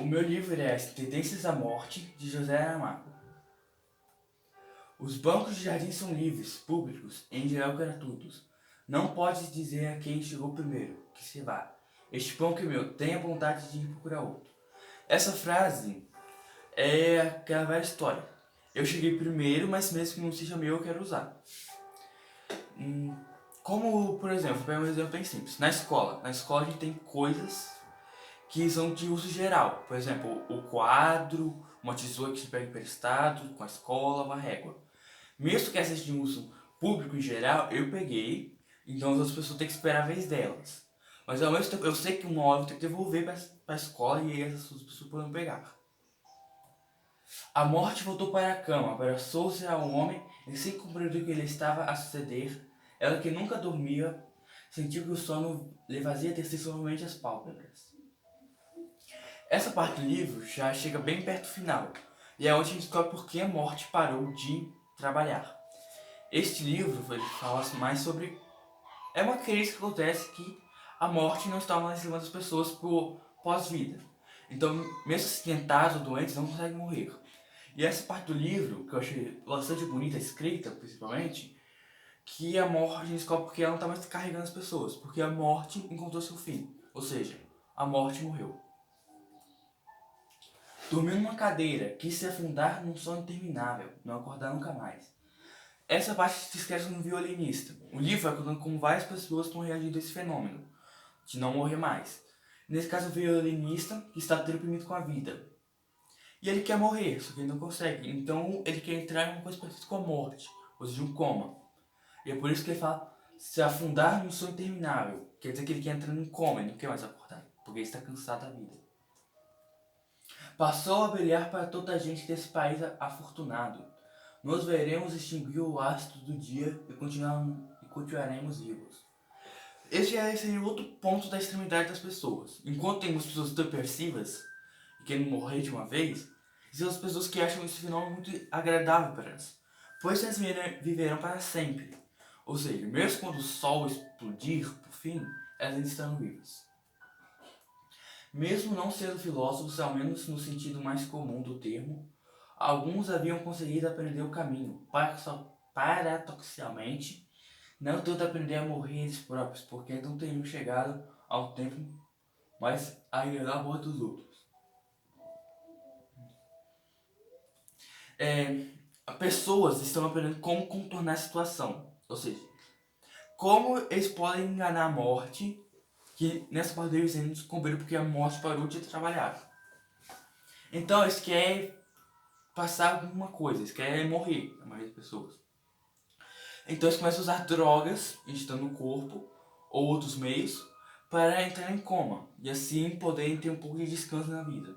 O meu livro é As Tendências da Morte, de José Saramago. Os bancos de jardim são livres, públicos, em geral gratuitos. Não podes dizer a quem chegou primeiro, que se vá. Este banco é meu, tenha vontade de ir procurar outro. Essa frase é aquela velha história. Eu cheguei primeiro, mas mesmo que não seja meu, eu quero usar. Como, por exemplo, vou pegar um exemplo bem simples. Na escola a gente tem coisas que são de uso geral. Por exemplo, o quadro, uma tesoura que se pega emprestado com a escola, uma régua. Mesmo que essas de uso público em geral, eu peguei, então as outras pessoas têm que esperar a vez delas. Mas ao mesmo tempo, eu sei que uma hora eu vou ter que devolver para a escola e aí essas outras pessoas podem pegar. A morte voltou para a cama, abraçou-se ao homem e, sem compreender o que ele estava a suceder, ela que nunca dormia, sentiu que o sono lhe fazia descer suavemente as pálpebras. Essa parte do livro já chega bem perto do final, e é onde a gente descobre por que a morte parou de trabalhar. Este livro ele fala mais sobre... É uma crise que acontece que a morte não está mais em cima das pessoas por pós-vida. Então, mesmo acidentados ou doentes, não conseguem morrer. E essa parte do livro, que eu achei bastante bonita, escrita principalmente, que a morte a gente descobre porque ela não está mais carregando as pessoas, porque a morte encontrou seu fim. Ou seja, a morte morreu. Dormiu numa cadeira, quis se afundar num sono interminável, não acordar nunca mais. Essa parte se esquece no violinista. O livro vai contando como várias pessoas estão reagindo a esse fenômeno, de não morrer mais. Nesse caso, o violinista que está deprimido com a vida. E ele quer morrer, só que ele não consegue. Então ele quer entrar em uma coisa parecida com a morte, ou seja, um coma. E é por isso que ele fala se afundar num sono interminável. Quer dizer que ele quer entrar num coma, ele não quer mais acordar, porque ele está cansado da vida. Passou a brilhar para toda a gente desse país afortunado. Nós veremos extinguir o astro do dia e continuaremos vivos. Esse seria outro ponto da extremidade das pessoas. Enquanto temos pessoas depressivas e querem morrer de uma vez, existem as pessoas que acham esse fenômeno muito agradável para elas, pois elas viverão para sempre. Ou seja, mesmo quando o sol explodir por fim, elas ainda estarão vivas. Mesmo não sendo filósofos, ao menos no sentido mais comum do termo, alguns haviam conseguido aprender o caminho, paradoxalmente, não tanto aprender a morrer eles próprios, porque não teriam chegado ao tempo mais a agradar a morte dos outros. Pessoas estão aprendendo como contornar a situação, ou seja, como eles podem enganar a morte, que nessa parte deles eles descobriram porque a morte parou de trabalhar. Então eles querem passar alguma coisa, eles querem morrer, a maioria das pessoas. Então eles começam a usar drogas, injetando no corpo, ou outros meios, para entrar em coma, e assim poderem ter um pouco de descanso na vida.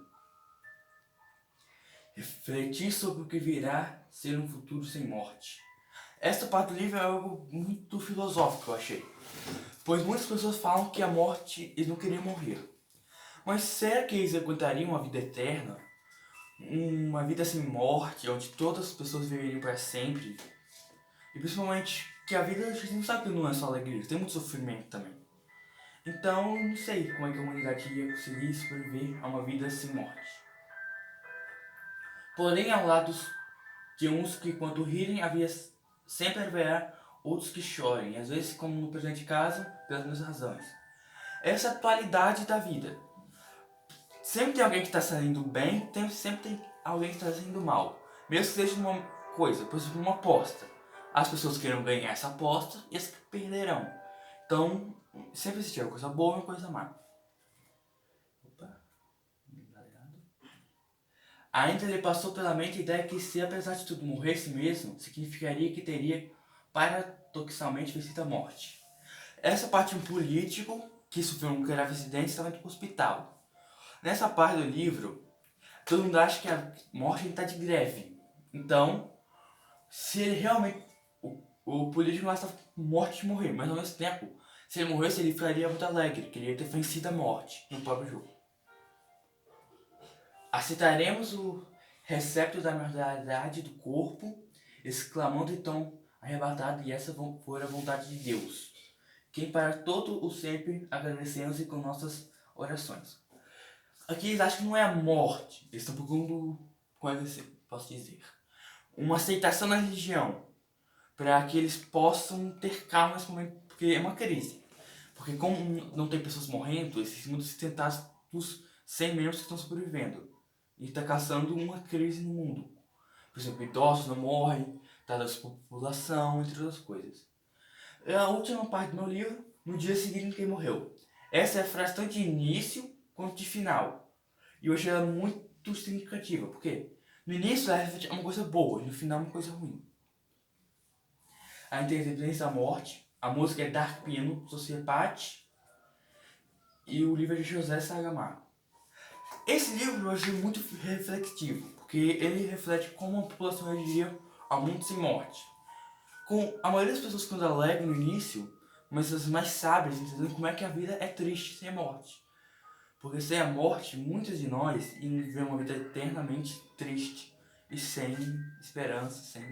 Refletir sobre o que virá ser um futuro sem morte. Esta parte do livro é algo muito filosófico, eu achei. Pois muitas pessoas falam que a morte, eles não queriam morrer. Mas será que eles aguentariam uma vida eterna? Uma vida sem morte, onde todas as pessoas viveriam para sempre? E principalmente que a vida, a gente não sabe que não é só alegria, tem muito sofrimento também. Então, não sei como é que a humanidade ia conseguir sobreviver a uma vida sem morte. Porém, ao lado de uns que quando rirem, sempre haverá outros que chorem, às vezes como no presente caso, pelas mesmas razões. Essa é a atualidade da vida. Sempre tem alguém que está saindo bem, sempre tem alguém que está saindo mal. Mesmo que seja uma coisa, por exemplo, uma aposta. As pessoas querem ganhar essa aposta e as que perderão. Então, sempre existe uma coisa boa e uma coisa má. Ainda lhe passou pela mente a ideia que se apesar de tudo morresse mesmo, significaria que teria paradoxalmente vencido a morte. Essa parte um político que sofreu um grave acidente estava indo para o hospital. Nessa parte do livro, todo mundo acha que a morte está de greve. Então, se ele realmente... O político não está morto de morrer, mas ao mesmo tempo, se ele morresse, ele ficaria muito alegre, que ele ia ter vencido a morte no próprio jogo. Aceitaremos o recepto da mortalidade do corpo, exclamando então arrebatado, e essa for a vontade de Deus, quem para todo o sempre agradecemos e com nossas orações. Aqui eles acham que não é a morte, eles estão procurando, como é que eu posso dizer, uma aceitação na religião, para que eles possam ter calma nesse momento, porque é uma crise. Porque como não tem pessoas morrendo, esses mundos sustentados dos 100 membros que estão sobrevivendo. E está causando uma crise no mundo. Por exemplo, idosos não morrem, tá da população, entre outras coisas. A última parte do meu livro, no dia seguinte quem morreu. Essa é a frase tanto de início quanto de final. E eu achei ela muito significativa, porque no início ela reflete uma coisa boa, e no final uma coisa ruim. A inteligência da morte, a música é Dark Pino, Sociopate, e o livro é de José Saramago. Esse livro eu achei muito reflexivo, porque ele reflete como a população reagiria ao mundo sem morte. Com a maioria das pessoas quando alegam no início, mas as mais sábias entendendo como é que a vida é triste sem a morte. Porque sem a morte, muitos de nós iam viver uma vida eternamente triste e sem esperança, sem